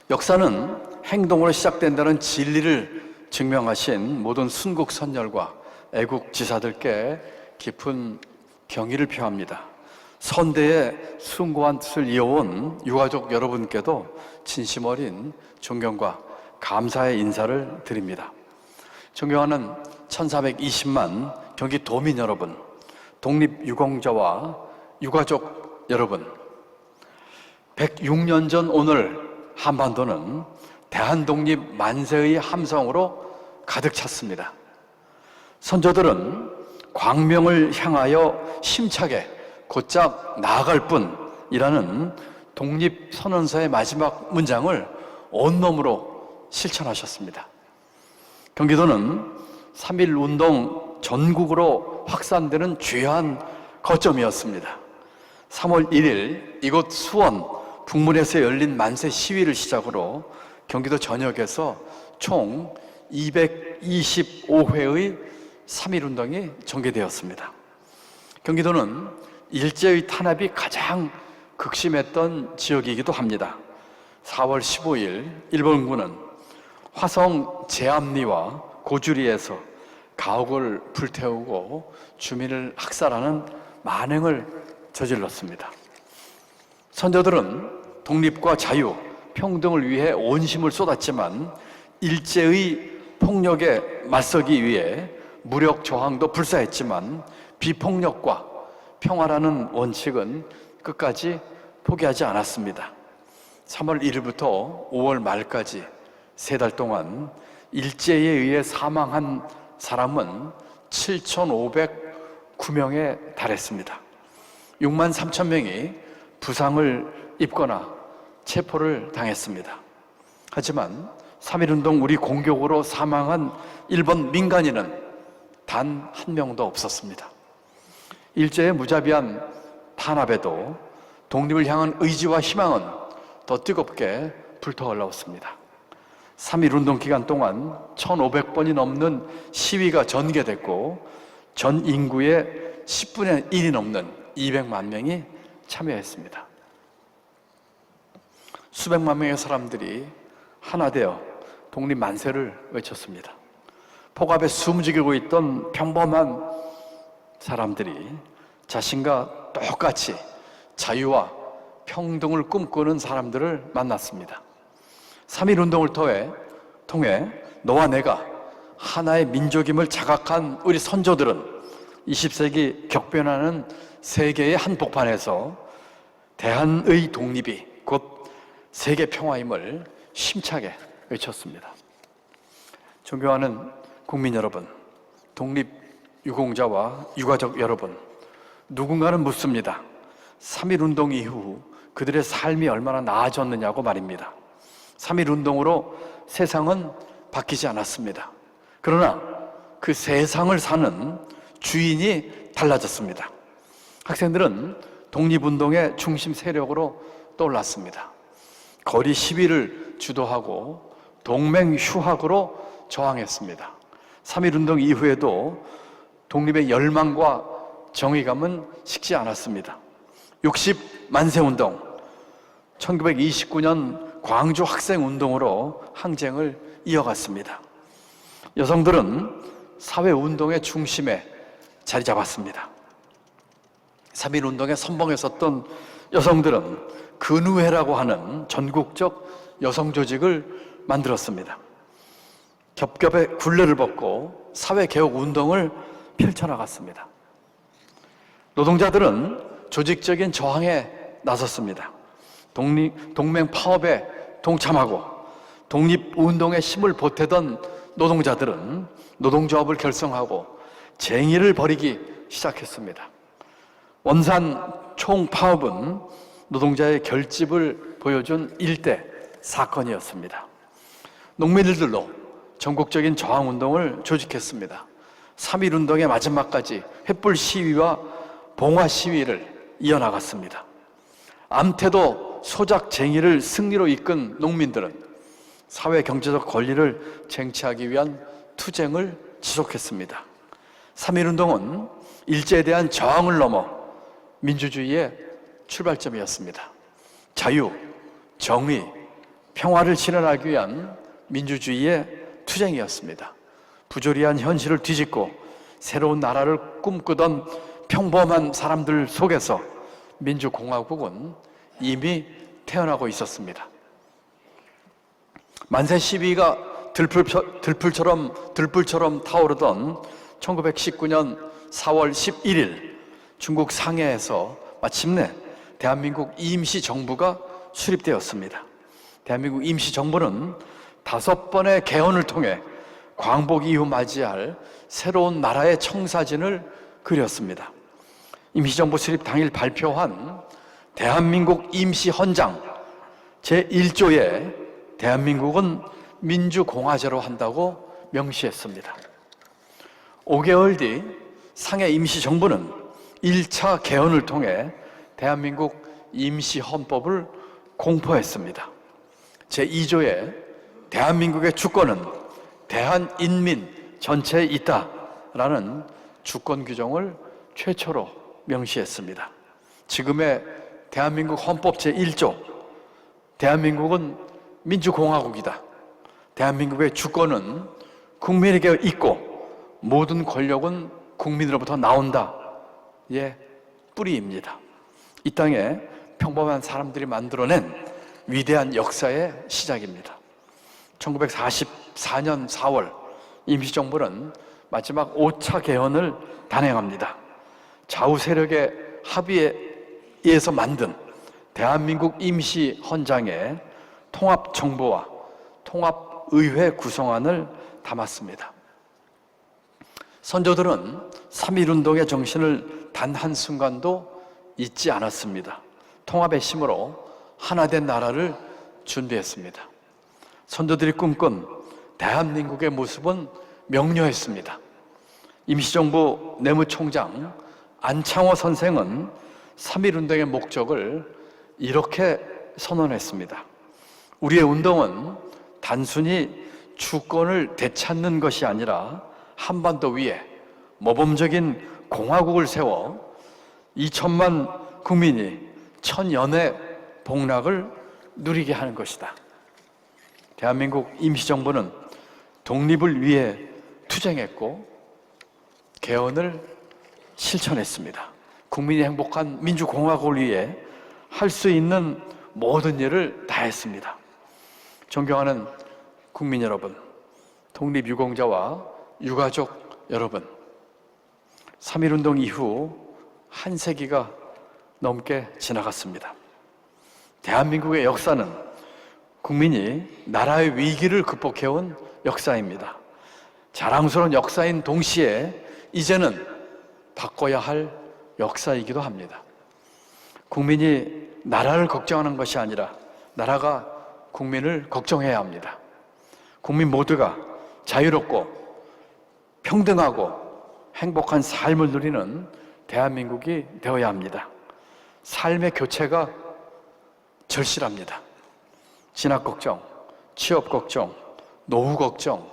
역사는 행동으로 시작된다는 진리를 증명하신 모든 순국 선열과 애국 지사들께 깊은 경의를 표합니다. 선대의 숭고한 뜻을 이어온 유가족 여러분께도 진심 어린 존경과 감사의 인사를 드립니다. 존경하는 1420만 경기 도민 여러분, 독립유공자와 유가족 여러분, 106년 전 오늘 한반도는 대한독립 만세의 함성으로 가득 찼습니다. 선조들은 광명을 향하여 힘차게 곧장 나아갈 뿐이라는 독립선언서의 마지막 문장을 온몸으로 실천하셨습니다. 경기도는 3.1운동 전국으로 확산되는 주요한 거점이었습니다. 3월 1일 이곳 수원 북문에서 열린 만세 시위를 시작으로 경기도 전역에서 총 225회의 3.1운동이 전개되었습니다. 경기도는 일제의 탄압이 가장 극심했던 지역이기도 합니다. 4월 15일 일본군은 화성 제암리와 고주리에서 가옥을 불태우고 주민을 학살하는 만행을 저질렀습니다. 선조들은 독립과 자유, 평등을 위해 온 힘을 쏟았지만 일제의 폭력에 맞서기 위해 무력 저항도 불사했지만 비폭력과 평화라는 원칙은 끝까지 포기하지 않았습니다. 3월 1일부터 5월 말까지 3달 동안 일제에 의해 사망한 사람은 7,509명에 달했습니다. 6만 3천 명이 부상을 입거나 체포를 당했습니다. 하지만 3.1운동 우리 공격으로 사망한 일본 민간인은 단 한 명도 없었습니다. 일제의 무자비한 탄압에도 독립을 향한 의지와 희망은 더 뜨겁게 불타 올라왔습니다. 3.1운동 기간 동안 1,500번이 넘는 시위가 전개됐고 전 인구의 10분의 1이 넘는 200만 명이 참여했습니다. 수백만 명의 사람들이 하나 되어 독립 만세를 외쳤습니다. 폭압에 숨죽이고 있던 평범한 사람들이 자신과 똑같이 자유와 평등을 꿈꾸는 사람들을 만났습니다. 3.1운동을 통해 너와 내가 하나의 민족임을 자각한 우리 선조들은 20세기 격변하는 세계의 한복판에서 대한의 독립이 곧 세계 평화임을 힘차게 외쳤습니다. 존경하는 국민 여러분, 독립유공자와 유가족 여러분, 누군가는 묻습니다. 3.1운동 이후 그들의 삶이 얼마나 나아졌느냐고 말입니다. 3.1운동으로 세상은 바뀌지 않았습니다. 그러나 그 세상을 사는 주인이 달라졌습니다. 학생들은 독립운동의 중심 세력으로 떠올랐습니다. 거리 시위를 주도하고 동맹휴학으로 저항했습니다. 3.1운동 이후에도 독립의 열망과 정의감은 식지 않았습니다. 60만세운동, 1929년 광주 학생운동으로 항쟁을 이어갔습니다. 여성들은 사회운동의 중심에 자리 잡았습니다. 3.1운동에 선봉에 섰던 여성들은 근우회라고 하는 전국적 여성조직을 만들었습니다. 겹겹의 굴레를 벗고 사회개혁운동을 펼쳐나갔습니다. 노동자들은 조직적인 저항에 나섰습니다. 동맹 파업에 동참하고 독립운동에 힘을 보태던 노동자들은 노동조합을 결성하고 쟁의를 벌이기 시작했습니다. 원산 총파업은 노동자의 결집을 보여준 일대 사건이었습니다. 농민들도 전국적인 저항운동을 조직했습니다. 3.1운동의 마지막까지 횃불 시위와 봉화 시위를 이어나갔습니다. 암태도 소작 쟁의를 승리로 이끈 농민들은 사회 경제적 권리를 쟁취하기 위한 투쟁을 지속했습니다. 3.1운동은 일제에 대한 저항을 넘어 민주주의의 출발점이었습니다. 자유, 정의, 평화를 실현하기 위한 민주주의의 투쟁이었습니다. 부조리한 현실을 뒤집고 새로운 나라를 꿈꾸던 평범한 사람들 속에서 민주공화국은 이미 태어나고 있었습니다. 만세 시위가 들불처럼 타오르던 1919년 4월 11일 중국 상해에서 마침내 대한민국 임시정부가 수립되었습니다. 대한민국 임시정부는 5번의 개헌을 통해 광복 이후 맞이할 새로운 나라의 청사진을 그렸습니다. 임시정부 수립 당일 발표한 대한민국 임시헌장 제1조에 대한민국은 민주공화제로 한다고 명시했습니다. 5개월 뒤 상해 임시정부는 1차 개헌을 통해 대한민국 임시헌법을 공포했습니다. 제2조에 대한민국의 주권은 대한인민 전체에 있다라는 주권 규정을 최초로 명시했습니다. 지금의 대한민국 헌법 제1조, 대한민국은 민주공화국이다. 대한민국의 주권은 국민에게 있고 모든 권력은 국민으로부터 나온다. 예, 뿌리입니다. 이 땅에 평범한 사람들이 만들어낸 위대한 역사의 시작입니다. 1944년 4월 임시정부는 마지막 5차 개헌을 단행합니다. 좌우 세력의 합의에 의해서 만든 대한민국 임시헌장에 통합정부와 통합의회 구성안을 담았습니다. 선조들은 3.1운동의 정신을 단 한순간도 잊지 않았습니다. 통합의 힘으로 하나된 나라를 준비했습니다. 선조들이 꿈꾼 대한민국의 모습은 명료했습니다. 임시정부 내무총장 안창호 선생은 3.1운동의 목적을 이렇게 선언했습니다. 우리의 운동은 단순히 주권을 되찾는 것이 아니라 한반도 위에 모범적인 공화국을 세워 2천만 국민이 천연의 복락을 누리게 하는 것이다. 대한민국 임시정부는 독립을 위해 투쟁했고 개헌을 실천했습니다. 국민이 행복한 민주공화국을 위해 할 수 있는 모든 일을 다했습니다. 존경하는 국민 여러분, 독립유공자와 유가족 여러분, 3.1운동 이후 한 세기가 넘게 지나갔습니다. 대한민국의 역사는 국민이 나라의 위기를 극복해온 역사입니다. 자랑스러운 역사인 동시에 이제는 바꿔야 할 역사이기도 합니다. 국민이 나라를 걱정하는 것이 아니라 나라가 국민을 걱정해야 합니다. 국민 모두가 자유롭고 평등하고 행복한 삶을 누리는 대한민국이 되어야 합니다. 삶의 교체가 절실합니다. 진학 걱정, 취업 걱정, 노후 걱정,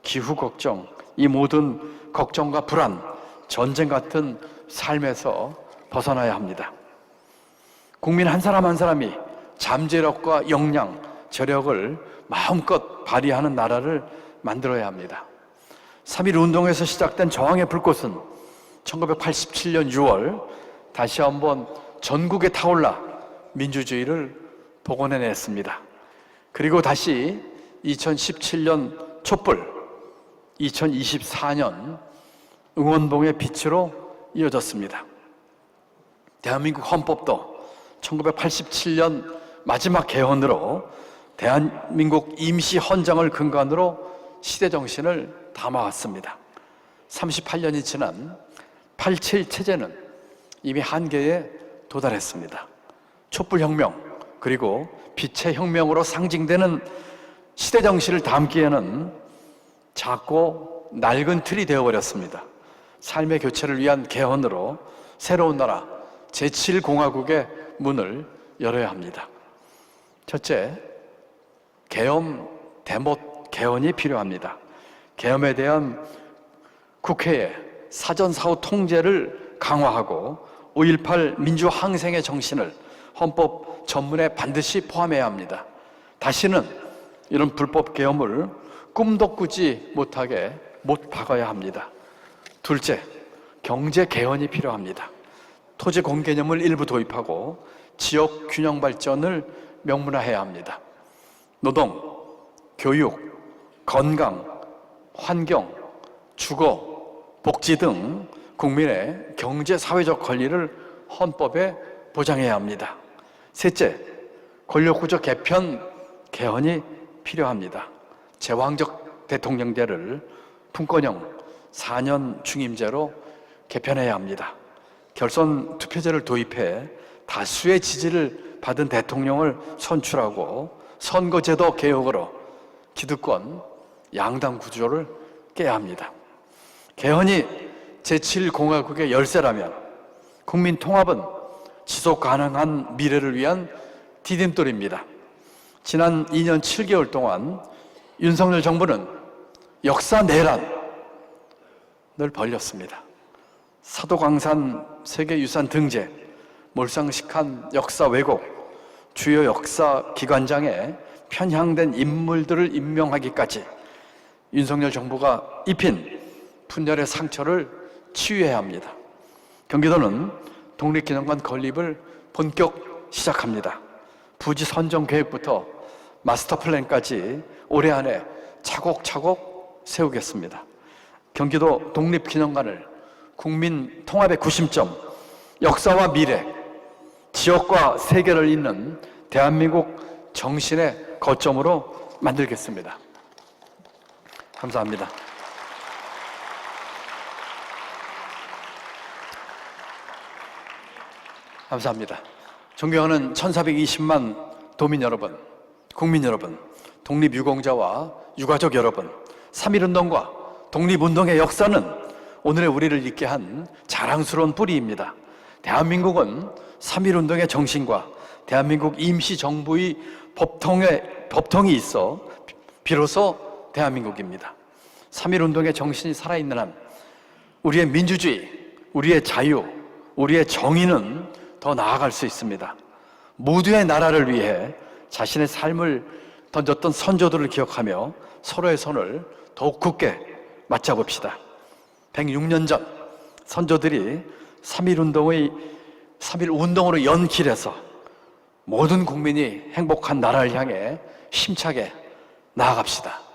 기후 걱정, 이 모든 걱정과 불안, 전쟁 같은 삶에서 벗어나야 합니다. 국민 한 사람 한 사람이 잠재력과 역량, 저력을 마음껏 발휘하는 나라를 만들어야 합니다. 3.1운동에서 시작된 저항의 불꽃은 1987년 6월 다시 한번 전국에 타올라 민주주의를 복원해냈습니다. 그리고 다시 2017년 촛불, 2024년 응원봉의 빛으로 이어졌습니다. 대한민국 헌법도 1987년 마지막 개헌으로 대한민국 임시헌장을 근간으로 시대정신을 담아왔습니다. 38년이 지난 87 체제는 이미 한계에 도달했습니다. 촛불혁명 그리고 빛의 혁명으로 상징되는 시대정신을 담기에는 작고 낡은 틀이 되어버렸습니다. 삶의 교체를 위한 개헌으로 새로운 나라 제7공화국의 문을 열어야 합니다. 첫째, 계엄, 대못 개헌이 필요합니다. 계엄에 대한 국회의 사전사후 통제를 강화하고 5.18 민주항생의 정신을 헌법 전문에 반드시 포함해야 합니다. 다시는 이런 불법 계엄을 꿈도 꾸지 못하게 못 박아야 합니다. 둘째, 경제 개헌이 필요합니다. 토지 공개념을 일부 도입하고 지역 균형 발전을 명문화해야 합니다. 노동, 교육, 건강, 환경, 주거, 복지 등 국민의 경제 사회적 권리를 헌법에 보장해야 합니다. 셋째, 권력구조 개편, 개헌이 필요합니다. 제왕적 대통령제를 분권형 4년 중임제로 개편해야 합니다. 결선 투표제를 도입해 다수의 지지를 받은 대통령을 선출하고 선거제도 개혁으로 기득권, 양당 구조를 깨야 합니다. 개헌이 제7공화국의 열쇠라면 국민 통합은 지속 가능한 미래를 위한 디딤돌입니다. 지난 2년 7개월 동안 윤석열 정부는 역사 내란을 벌였습니다. 사도광산 세계유산 등재, 몰상식한 역사 왜곡, 주요 역사 기관장에 편향된 인물들을 임명하기까지 윤석열 정부가 입힌 분열의 상처를 치유해야 합니다. 경기도는 독립기념관 건립을 본격 시작합니다. 부지 선정 계획부터 마스터 플랜까지 올해 안에 차곡차곡 세우겠습니다. 경기도 독립기념관을 국민 통합의 구심점, 역사와 미래, 지역과 세계를 잇는 대한민국 정신의 거점으로 만들겠습니다. 감사합니다. 감사합니다. 존경하는 1420만 도민 여러분, 국민 여러분, 독립유공자와 유가족 여러분, 3.1운동과 독립운동의 역사는 오늘의 우리를 있게 한 자랑스러운 뿌리입니다. 대한민국은 3.1운동의 정신과 대한민국 임시정부의 법통이 있어 비로소 대한민국입니다. 3.1운동의 정신이 살아있는 한 우리의 민주주의, 우리의 자유, 우리의 정의는 더 나아갈 수 있습니다. 모두의 나라를 위해 자신의 삶을 던졌던 선조들을 기억하며 서로의 손을 더욱 굳게 맞잡읍시다. 106년 전 선조들이 3.1운동으로 연 길에서 모든 국민이 행복한 나라를 향해 힘차게 나아갑시다.